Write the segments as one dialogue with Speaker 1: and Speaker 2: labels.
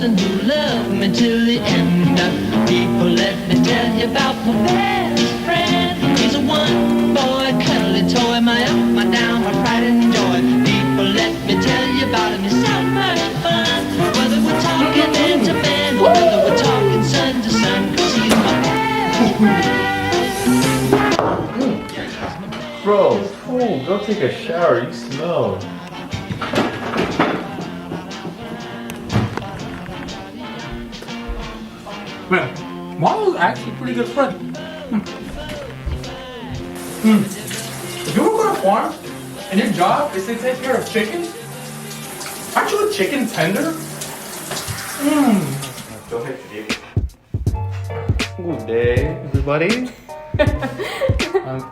Speaker 1: person who loved me till the end. People, let me tell you about my best friend. He's a one-boy cuddly toy, my up, my down, my pride and joy. People, let me tell you about him. He's so much fun. Whether we're talking man to man, or whether we're talking sun to sun, 'cause he's my best friend.
Speaker 2: Bro, cool. Go take a shower. You smell.
Speaker 3: Man, Marlo's actually a pretty good friend. If you work on a farm and your job is to take care of chickens, aren't you a chicken tender?
Speaker 2: Go ahead, Jake. Good day, everybody. I'm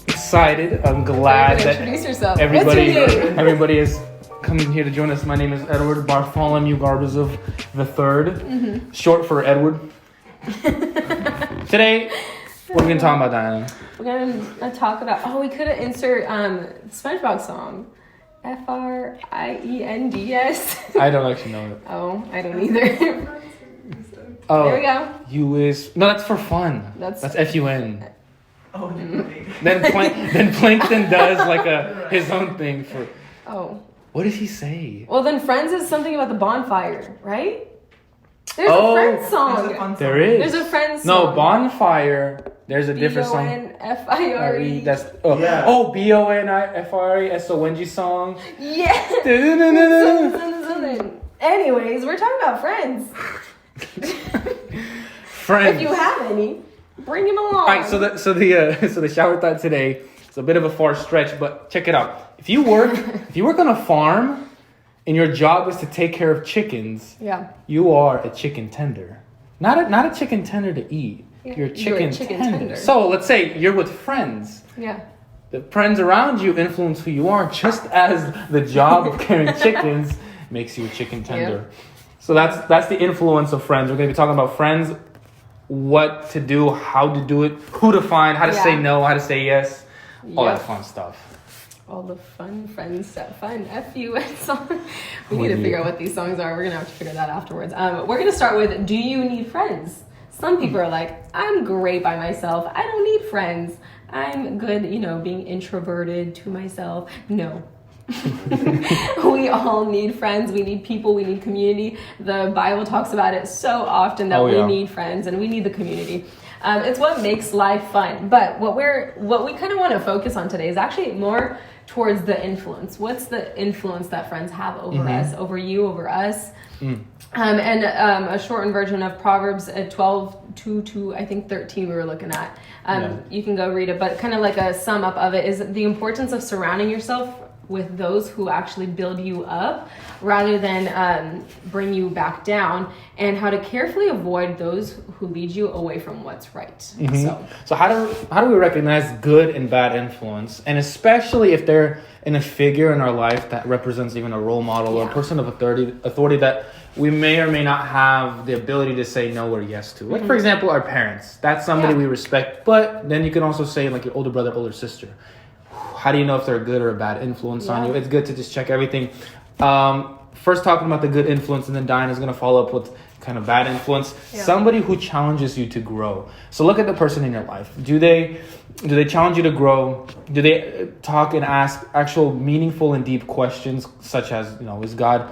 Speaker 2: excited. I'm glad that
Speaker 4: introduce yourself.
Speaker 3: everybody is coming here to join us. My name is Edward Bartholomew Garbazov III, short for Edward. Today, what are we going to talk about, Diana?
Speaker 4: We're gonna talk about. We could insert SpongeBob song, F.R.I.E.N.D.S.
Speaker 3: I don't actually know it.
Speaker 4: Oh, I don't either.
Speaker 3: Oh,
Speaker 4: There we go.
Speaker 3: No, that's for fun. That's F.U.N.
Speaker 5: Oh,
Speaker 3: Then Plankton does like his own thing for.
Speaker 4: Oh.
Speaker 3: What did he say?
Speaker 4: Well, then Friends is something about the bonfire, right? There's a Friends song.
Speaker 3: There is.
Speaker 4: There's a Friends
Speaker 3: No,
Speaker 4: song.
Speaker 3: bonfire. There's a different song.
Speaker 4: B-O-N-F-I-R-E.
Speaker 3: That's
Speaker 5: Yeah.
Speaker 3: B-O-N-I-F-R-E-S-O-N-G song.
Speaker 4: Yeah. Anyways, we're talking about Friends.
Speaker 3: Friends.
Speaker 4: If you have any, bring him along.
Speaker 3: All right, so the shower thought today is a bit of a far stretch, but check it out. If you work on a farm and your job is to take care of chickens, you are a chicken tender. Not a chicken tender to eat. You're a chicken tender. So let's say you're with friends.
Speaker 4: Yeah.
Speaker 3: The friends around you influence who you are, just as the job of carrying chickens makes you a chicken tender.
Speaker 4: Yeah.
Speaker 3: So that's the influence of friends. We're going to be talking about friends, what to do, how to do it, who to find, how to say no, how to say yes, all that fun stuff.
Speaker 4: All the fun friends set fun F-U-N song. We need to figure out what these songs are. We're going to have to figure that afterwards. We're going to start with, do you need friends? Some people are like, I'm great by myself. I don't need friends. I'm good, being introverted to myself. No. We all need friends. We need people. We need community. The Bible talks about it so often that we need friends and we need the community. It's what makes life fun. But what we kind of want to focus on today is actually more towards the influence. What's the influence that friends have over us, over you, over us? And a shortened version of Proverbs 12:2 to I think 13 we were looking at. You can go read it, but kind of like a sum up of it is the importance of surrounding yourself with those who actually build you up rather than bring you back down, and how to carefully avoid those who lead you away from what's right.
Speaker 3: So how do we recognize good and bad influence, and especially if they're in a figure in our life that represents even a role model or a person of authority that we may or may not have the ability to say no or yes to. Like for example, our parents. That's somebody we respect, but then you can also say like your older brother, older sister. How do you know if they're a good or a bad influence on you? It's good to just check everything. First talking about the good influence, and then Diana's going to follow up with kind of bad influence. Somebody who challenges you to grow. So look at the person in your life. Do they challenge you to grow? Do they talk and ask actual meaningful and deep questions, such as, what has God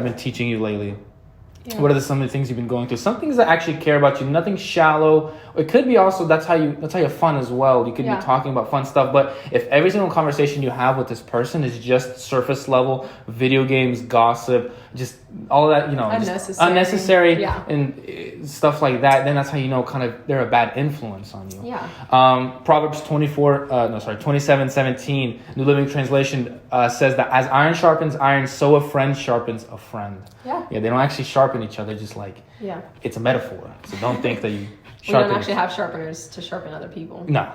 Speaker 3: been teaching you lately? Yeah. What are some of the things you've been going through? Some things that actually care about you, nothing shallow. It could be also that's how you have fun as well. You could be talking about fun stuff, but if every single conversation you have with this person is just surface level, video games, gossip, just all of that, unnecessary and stuff like that, then that's how you know kind of they're a bad influence on you. Yeah. Proverbs 27:17, New Living Translation says that as iron sharpens iron, so a friend sharpens a friend. Yeah. Yeah, they don't actually sharpen each other, just like it's a metaphor. So don't think that you
Speaker 4: we don't actually have sharpeners to sharpen other people.
Speaker 3: No.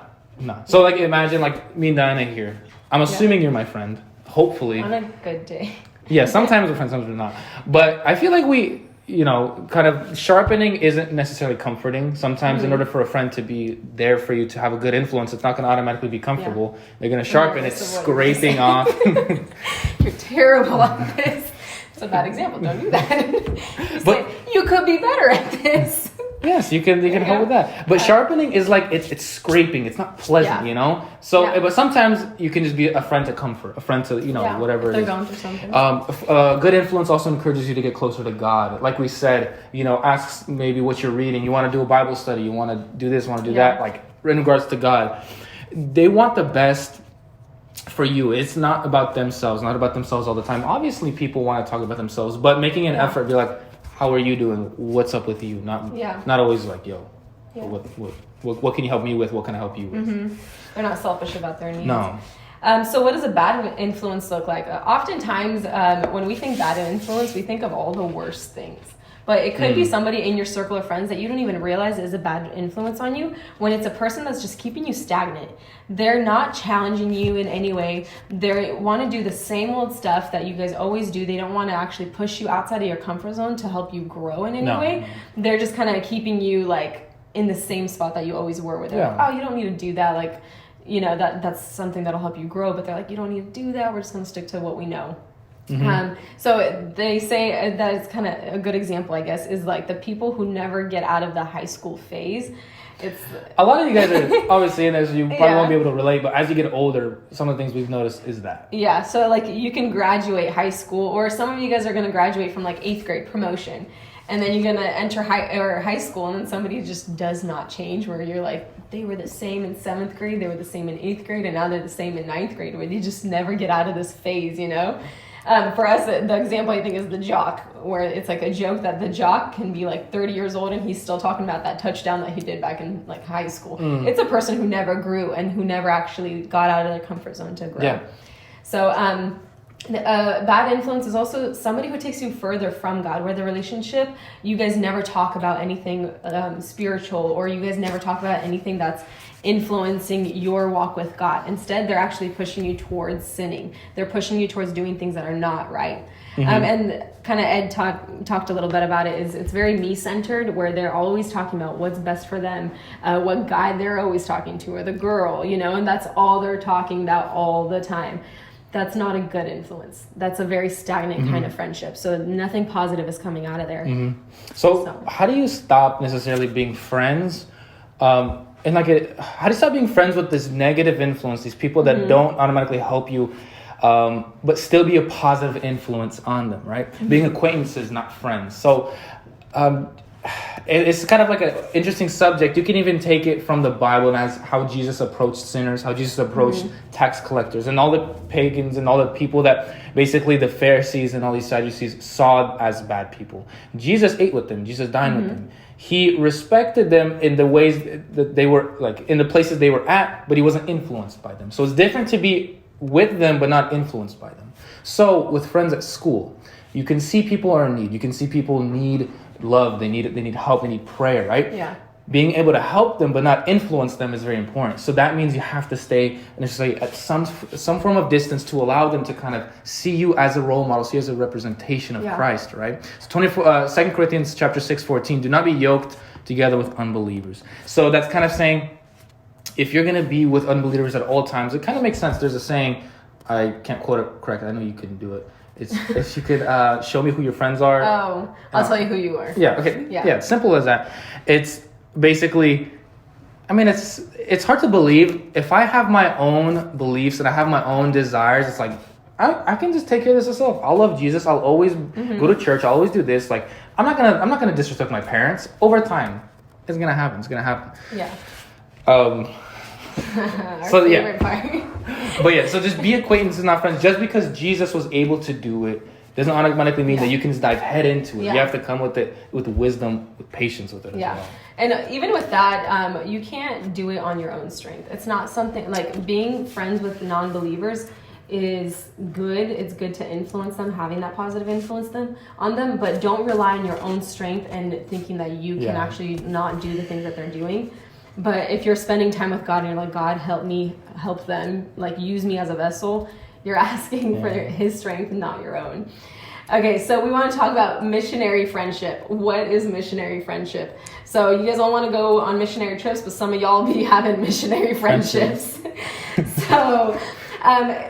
Speaker 3: So like imagine like me and Diana here. I'm assuming you're my friend. Hopefully.
Speaker 4: On a good day.
Speaker 3: Yeah, sometimes we're friends, sometimes we're not. But I feel like we, kind of sharpening isn't necessarily comforting. Sometimes in order for a friend to be there for you, to have a good influence, it's not going to automatically be comfortable. They're going to sharpen it, scraping off.
Speaker 4: You're terrible at this. It's a bad example. Don't do that. But you could be better at this.
Speaker 3: Yes, you can help with that. But sharpening is like it's scraping. It's not pleasant, you know. So, but sometimes you can just be a friend to comfort, a friend to whatever.
Speaker 4: If they're going through something.
Speaker 3: Good influence also encourages you to get closer to God. Like we said, asks maybe what you're reading. You want to do a Bible study. You want to do this. Want to do that. Like in regards to God, they want the best for you. It's not about themselves. Not about themselves all the time. Obviously, people want to talk about themselves, but making an effort, be like, how are you doing? What's up with you? Not always like, what can you help me with? What can I help you with?
Speaker 4: Mm-hmm. They're not selfish about their needs.
Speaker 3: No.
Speaker 4: So what does a bad influence look like? Oftentimes, when we think bad influence, we think of all the worst things. But it could be somebody in your circle of friends that you don't even realize is a bad influence on you, when it's a person that's just keeping you stagnant. They're not challenging you in any way. They want to do the same old stuff that you guys always do. They don't want to actually push you outside of your comfort zone to help you grow in any way. They're just kind of keeping you like in the same spot that you always were, where they're like, oh, you don't need to do that. Like, that's something that'll help you grow. But they're like, you don't need to do that. We're just going to stick to what we know. Mm-hmm. So they say that it's kind of a good example, I guess, is like the people who never get out of the high school phase. It's
Speaker 3: a lot of you guys are obviously in this, you probably won't be able to relate, but as you get older, some of the things we've noticed is that.
Speaker 4: Yeah, so like you can graduate high school, or some of you guys are going to graduate from like 8th grade promotion, and then you're going to enter high school, and then somebody just does not change, where you're like, they were the same in 7th grade, they were the same in 8th grade, and now they're the same in 9th grade, where they just never get out of this phase, For us, the example I think is the jock, where it's like a joke that the jock can be like 30 years old and he's still talking about that touchdown that he did back in like high school. It's a person who never grew and who never actually got out of their comfort zone to grow. Yeah. So bad influence is also somebody who takes you further from God, where the relationship, you guys never talk about anything spiritual, or you guys never talk about anything that's influencing your walk with God. Instead, they're actually pushing you towards sinning. They're pushing you towards doing things that are not right. And kind of Ed talked a little bit about it. It's very me-centered, where they're always talking about what's best for them, what guy they're always talking to, or the girl, and that's all they're talking about all the time. That's not a good influence. That's a very stagnant kind of friendship. So nothing positive is coming out of there.
Speaker 3: So how do you stop necessarily being friends? And how do you stop being friends with this negative influence, these people that don't automatically help you, but still be a positive influence on them, right? Being acquaintances, not friends. So it's kind of like an interesting subject. You can even take it from the Bible, and as how Jesus approached sinners, how Jesus approached tax collectors, and all the pagans and all the people that basically the Pharisees and all these Sadducees saw as bad people. Jesus ate with them. Jesus dined with them. He respected them in the ways that they were, like in the places they were at, but he wasn't influenced by them. So it's different to be with them, but not influenced by them. So with friends at school, you can see people are in need. You can see people need love. They need help. They need prayer, right? Yeah. Being able to help them, but not influence them, is very important. So that means you have to stay necessarily at some form of distance to allow them to kind of see you as a role model, see you as a representation of Christ, right? So 2 Corinthians chapter 6:14, do not be yoked together with unbelievers. So that's kind of saying, if you're going to be with unbelievers at all times, it kind of makes sense. There's a saying, I can't quote it correctly. I know you couldn't do it. It's if you could show me who your friends are.
Speaker 4: Oh, I'll tell you who you are.
Speaker 3: Yeah. Okay. Yeah. Simple as that. It's basically, I mean, it's hard to believe. If I have my own beliefs and I have my own desires, it's like I can just take care of this myself. I'll love Jesus. I'll always go to church. I'll always do this. Like I'm not gonna disrespect my parents. Over time, it's gonna happen. It's gonna happen. Yeah. So yeah. But yeah, so just be acquaintances, not friends. Just because Jesus was able to do it doesn't automatically mean that you can just dive head into it. You have to come with it with wisdom, with patience with it as well.
Speaker 4: And even with that, you can't do it on your own strength. It's not something like being friends with non-believers is good. It's good to influence them, having that positive influence on them, but don't rely on your own strength and thinking that you can actually not do the things that they're doing. But if you're spending time with God and you're like, God, help me, help them, like use me as a vessel, you're asking for his strength, not your own. Okay, so we want to talk about missionary friendship. What is missionary friendship? So you guys all want to go on missionary trips, but some of y'all be having missionary friendships. So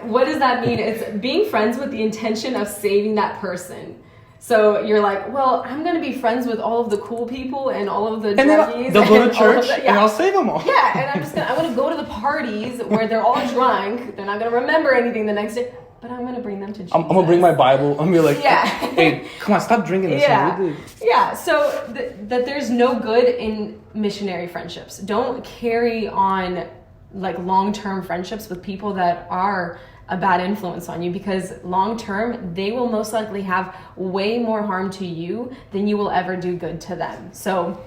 Speaker 4: What does that mean? It's being friends with the intention of saving that person. So you're like, well, I'm going to be friends with all of the cool people and all of the druggies.
Speaker 3: They'll go to church
Speaker 4: yeah.
Speaker 3: and I'll save them all.
Speaker 4: Yeah, and I want to go to the parties where they're all drunk. They're not going to remember anything the next day. But I'm going to bring them to Jesus.
Speaker 3: I'm going to bring my Bible. I'm going to be like,
Speaker 4: yeah.
Speaker 3: hey, come on, stop drinking this.
Speaker 4: Yeah, yeah. So that there's no good in missionary friendships. Don't carry on like long-term friendships with people that are a bad influence on you, because long-term they will most likely have way more harm to you than you will ever do good to them. So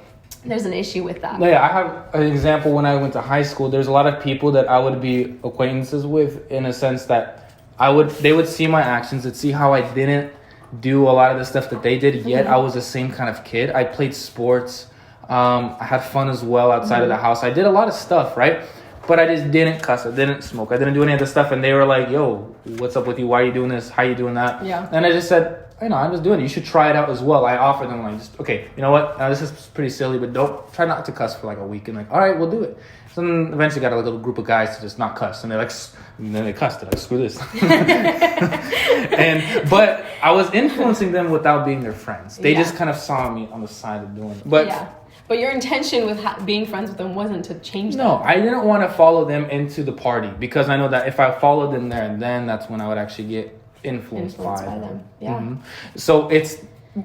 Speaker 4: there's an issue with that.
Speaker 3: Yeah, I have an example. When I went to high school, there's a lot of people that I would be acquaintances with, in a sense that they would see my actions, they'd see how I didn't do a lot of the stuff that they did, yet I was the same kind of kid. I played sports. I had fun as well outside of the house. I did a lot of stuff, right? But I just didn't cuss. I didn't smoke. I didn't do any of the stuff. And they were like, yo, what's up with you? Why are you doing this? How are you doing that?
Speaker 4: Yeah.
Speaker 3: And I just said, I'm just doing it. You should try it out as well. I offered them like, okay, you know what? This is pretty silly, but try not to cuss for like a week. And like, all right, we'll do it. So then eventually got a little group of guys to just not cuss. And and then they cussed. They're like, screw this. But I was influencing them without being their friends. They just kind of saw me on the side of doing it.
Speaker 4: But your intention with being friends with them wasn't to change them.
Speaker 3: No, I didn't want to follow them into the party, because I know that if I followed them there, then that's when I would actually get influenced by them.
Speaker 4: Yeah.
Speaker 3: Mm-hmm. So it's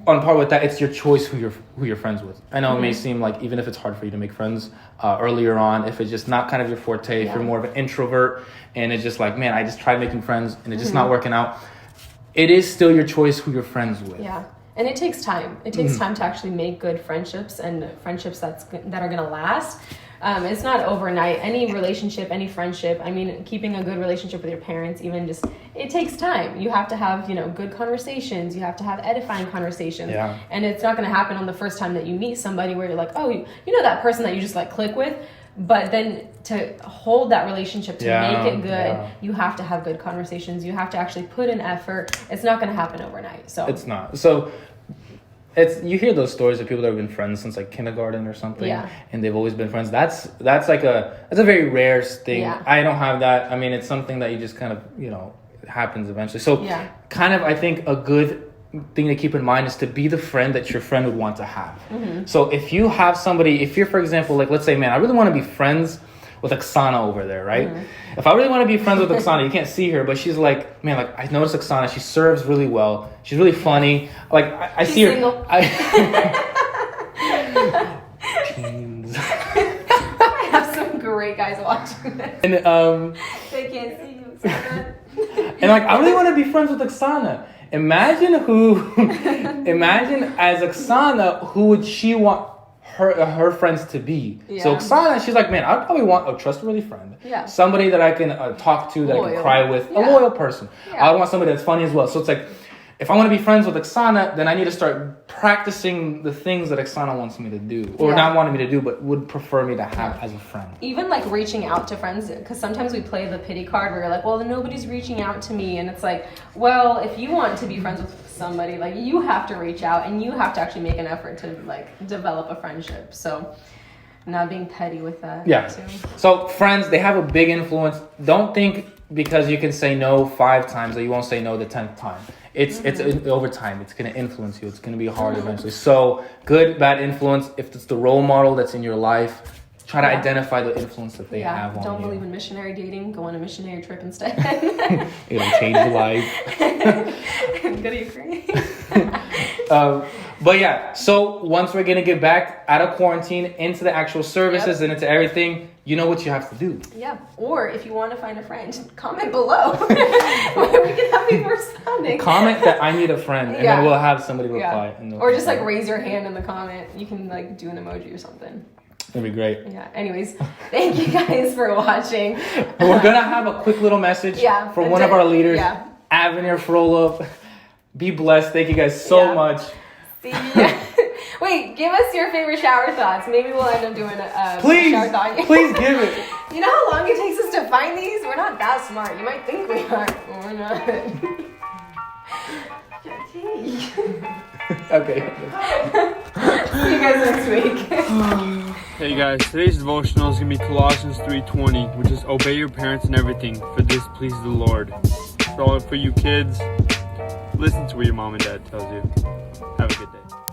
Speaker 3: on par with that. It's your choice who you're friends with. I know it may seem like, even if it's hard for you to make friends earlier on, if it's just not kind of your forte, if you're more of an introvert, and it's just like, man, I just tried making friends and it's just not working out. It is still your choice who you're friends with.
Speaker 4: Yeah. And it takes time. It takes time to actually make good friendships, and friendships that are going to last. It's not overnight. Any relationship, any friendship, I mean, keeping a good relationship with your parents, even just, it takes time. You have to have, good conversations. You have to have edifying conversations. Yeah. And it's not going to happen on the first time that you meet somebody where you're like, oh, you know that person that you just like click with. But then to hold that relationship, to make it good, you have to have good conversations. You have to actually put in effort. It's not going to happen overnight. So it's
Speaker 3: not. So you hear those stories of people that have been friends since like kindergarten or something, and they've always been friends. That's a very rare thing. Yeah. I don't have that. I mean, it's something that you just kind of it happens eventually. So kind of, I think a good thing to keep in mind is to be the friend that your friend would want to have. Mm-hmm. So if you have somebody, if you're, for example, like, let's say, man, I really want to be friends with Oksana over there, right? Mm-hmm. If I really want to be friends with Oksana, you can't see her, but she's like, man, like, I noticed Oksana, she serves really well. She's really funny. Like, I see her.
Speaker 4: Single.
Speaker 3: Jeans.
Speaker 4: I have some great guys watching this.
Speaker 3: And
Speaker 4: they can't see you, Oksana.
Speaker 3: And like, I really want to be friends with Oksana. Imagine as Oksana, who would she want her friends to be? Yeah. So Oksana, she's like, man, I'd probably want a trustworthy friend. Yeah. Somebody that I can talk to, that I can cry with. Yeah. A loyal person. Yeah. I want somebody that's funny as well. So it's like, if I want to be friends with Oksana, then I need to start practicing the things that Oksana wants me to do. Or not wanting me to do, but would prefer me to have as a friend.
Speaker 4: Even like reaching out to friends, because sometimes we play the pity card where you're like, well, nobody's reaching out to me. And it's like, well, if you want to be friends with somebody, like, you have to reach out and you have to actually make an effort to like develop a friendship. So not being petty with that.
Speaker 3: Yeah. Too. So friends, they have a big influence. Don't think because you can say no 5 times that you won't say no the 10th time. It's over time. It's going to influence you. It's going to be hard eventually. So good, bad influence. If it's the role model that's in your life, try to identify the influence that they have on you.
Speaker 4: Don't believe in missionary dating. Go on a missionary trip instead.
Speaker 3: It'll change your life.
Speaker 4: Go to Ukraine.
Speaker 3: But yeah, so once we're going to get back out of quarantine, into the actual services and into everything, you know what you have to do.
Speaker 4: Yeah. Or if you want to find a friend, comment below. We can have people responding.
Speaker 3: Comment that I need a friend, and then we'll have somebody reply.
Speaker 4: Yeah. Or just like raise your hand in the comment. You can like do an emoji or something.
Speaker 3: That'd be great.
Speaker 4: Yeah. Anyways, thank you guys for watching.
Speaker 3: We're going to have a quick little message from one of our leaders, Avenir Frollo. Be blessed. Thank you guys so much.
Speaker 4: See ya. Wait, give us your favorite shower thoughts. Maybe we'll end up doing a shower thought.
Speaker 3: Please give it.
Speaker 4: You know how long it takes us to find these? We're not that smart. You might think we are, but we're not.
Speaker 3: Okay.
Speaker 4: See you guys next week.
Speaker 5: Hey guys, today's devotional is going to be Colossians 3:20, which is obey your parents in everything, for this pleases the Lord. For you kids, listen to what your mom and dad tells you. Have a good day.